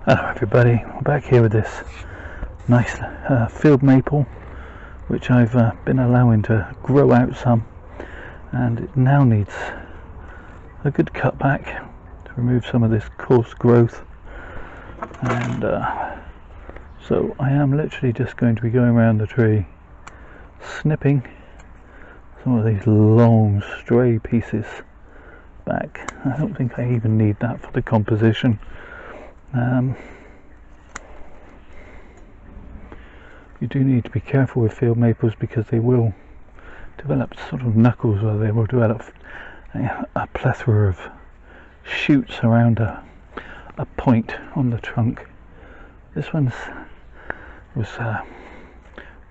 Hello everybody, I'm back here with this nice field maple which I've been allowing to grow out some, and it now needs a good cutback to remove some of this coarse growth. And so I am literally just going to be going around the tree snipping some of these long stray pieces back. I don't think I even need that for the composition. You do need to be careful with field maples because they will develop sort of knuckles, or they will develop a plethora of shoots around a point on the trunk. This one was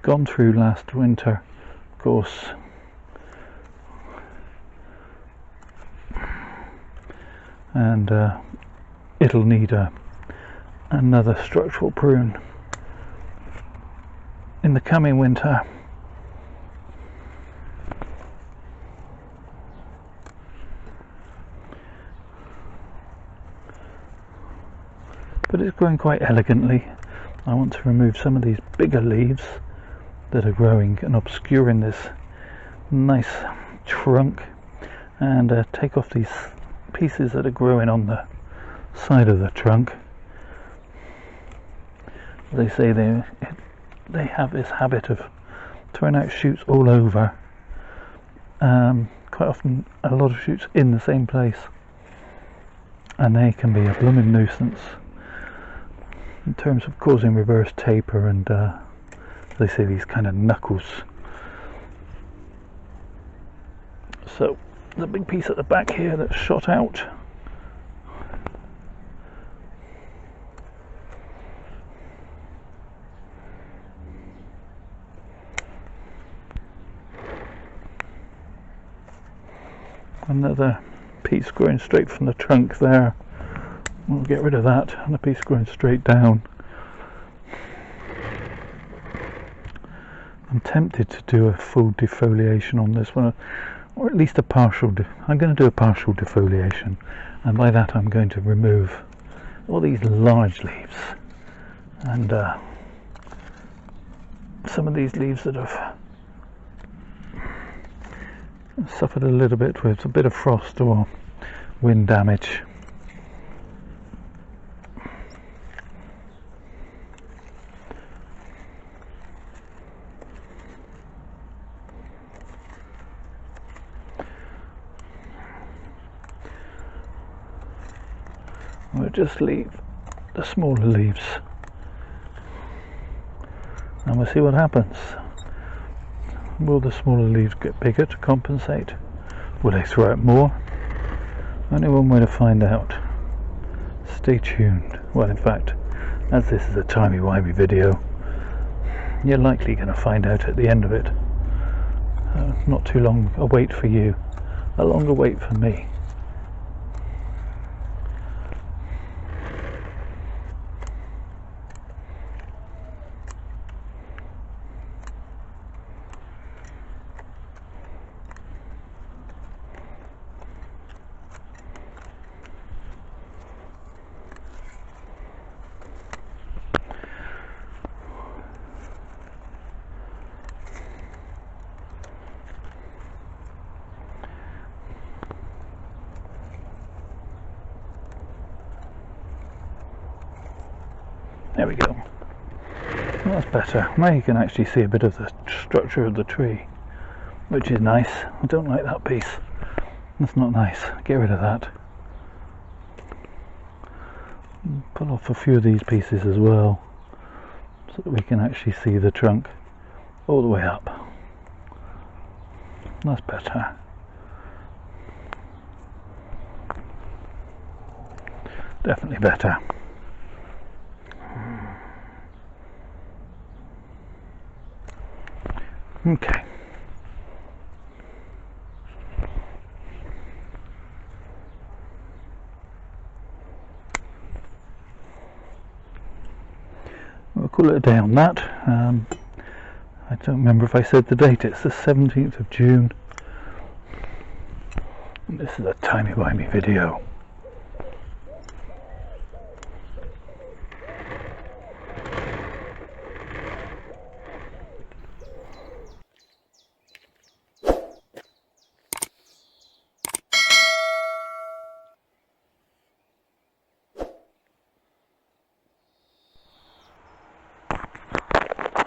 gone through last winter, of course. And it'll need another structural prune in the coming winter. But it's growing quite elegantly. I want to remove some of these bigger leaves that are growing and obscuring this nice trunk, and take off these pieces that are growing on the side of the trunk. They say they have this habit of throwing out shoots all over, quite often a lot of shoots in the same place, and they can be a blooming nuisance in terms of causing reverse taper and they say these kind of knuckles. So the big piece at the back here that's shot out, another piece growing straight from the trunk there, we'll get rid of that, and a piece growing straight down. I'm tempted to do a full defoliation on this one, or at least a partial. I'm going to do a partial defoliation, and by that I'm going to remove all these large leaves and some of these leaves that have suffered a little bit with a bit of frost or wind damage. We'll just leave the smaller leaves and we'll see what happens. Will the smaller leaves get bigger to compensate? Will they throw out more? Only one way to find out. Stay tuned. Well, in fact, as this is a timey-wimey video, you're likely going to find out at the end of it. Not too long a wait for you, a longer wait for me. There we go. Well, that's better. Now you can actually see a bit of the structure of the tree, which is nice. I don't like that piece. That's not nice. Get rid of that. Pull off a few of these pieces as well, so that we can actually see the trunk all the way up. That's better. Definitely better. Okay. We'll call it a day on that. I don't remember if I said the date. It's the 17th of June. And this is a timey-wimey video.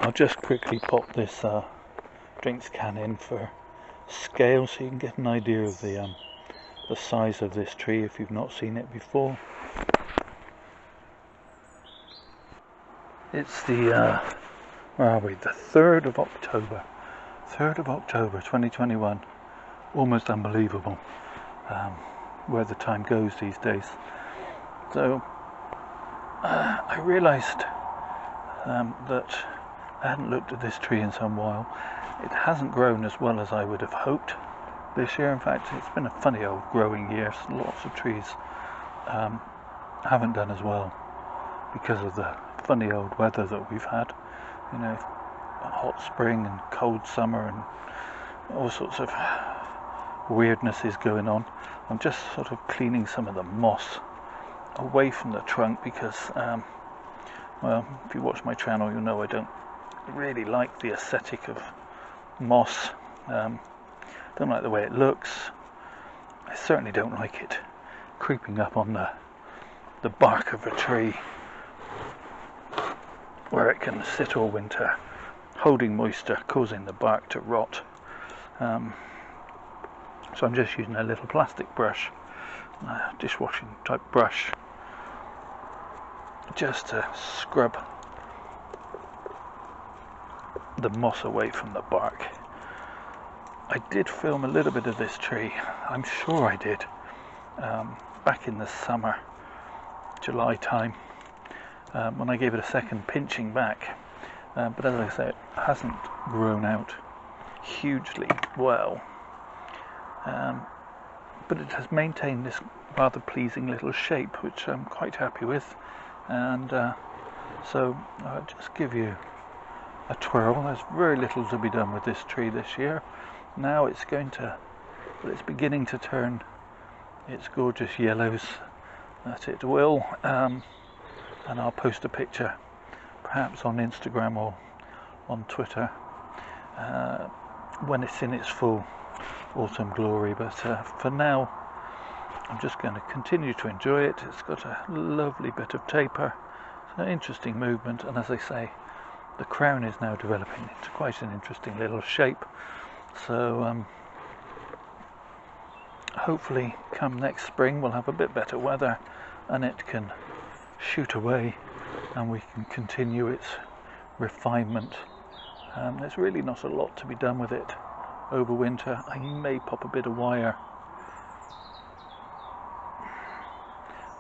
I'll just quickly pop this drinks can in for scale so you can get an idea of the size of this tree if you've not seen it before. It's the where are we? The 3rd of October. 3rd of October 2021. Almost unbelievable where the time goes these days. So I realised that I hadn't looked at this tree in some while. It hasn't grown as well as I would have hoped this year. In fact, it's been a funny old growing year. Lots of trees haven't done as well because of the funny old weather that we've had. You know, a hot spring and cold summer and all sorts of weirdness is going on. I'm just sort of cleaning some of the moss away from the trunk because well, if you watch my channel you'll know I don't really like the aesthetic of moss. Don't like the way it looks. I certainly don't like it creeping up on the bark of a tree where it can sit all winter holding moisture, causing the bark to rot. So I'm just using a little plastic brush, dishwashing type brush, just to scrub the moss away from the bark. I did film a little bit of this tree, I'm sure I did, back in the summer, July time, when I gave it a second pinching back. But as I say, it hasn't grown out hugely well. But it has maintained this rather pleasing little shape, which I'm quite happy with. And so I'll just give you a twirl. There's very little to be done with this tree this year. Now it's beginning to turn its gorgeous yellows that it will, and I'll post a picture perhaps on Instagram or on Twitter when it's in its full autumn glory. But for now I'm just going to continue to enjoy it. It's got a lovely bit of taper, it's an interesting movement, and as I say, the crown is now developing into quite an interesting little shape. So hopefully come next spring we'll have a bit better weather and it can shoot away and we can continue its refinement. There's really not a lot to be done with it over winter. I may pop a bit of wire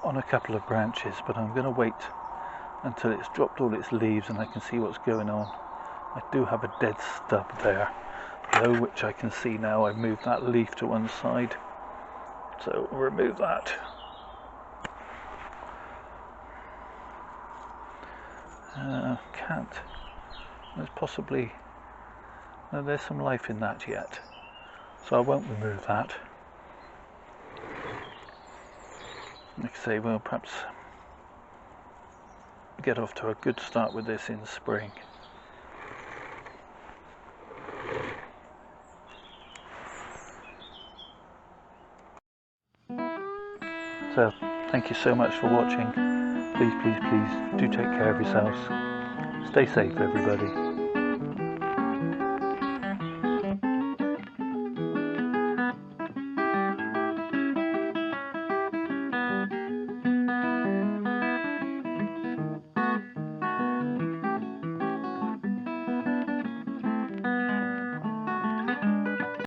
on a couple of branches, but I'm going to wait until it's dropped all its leaves and I can see what's going on. I do have a dead stub there though, which I can see now. I've moved that leaf to one side, so we'll remove that. Can't. There's possibly, no, there's some life in that yet, so I won't remove that. Like I say, we'll perhaps get off to a good start with this in spring. So, thank you so much for watching. Please, please, please do take care of yourselves. Stay safe, everybody.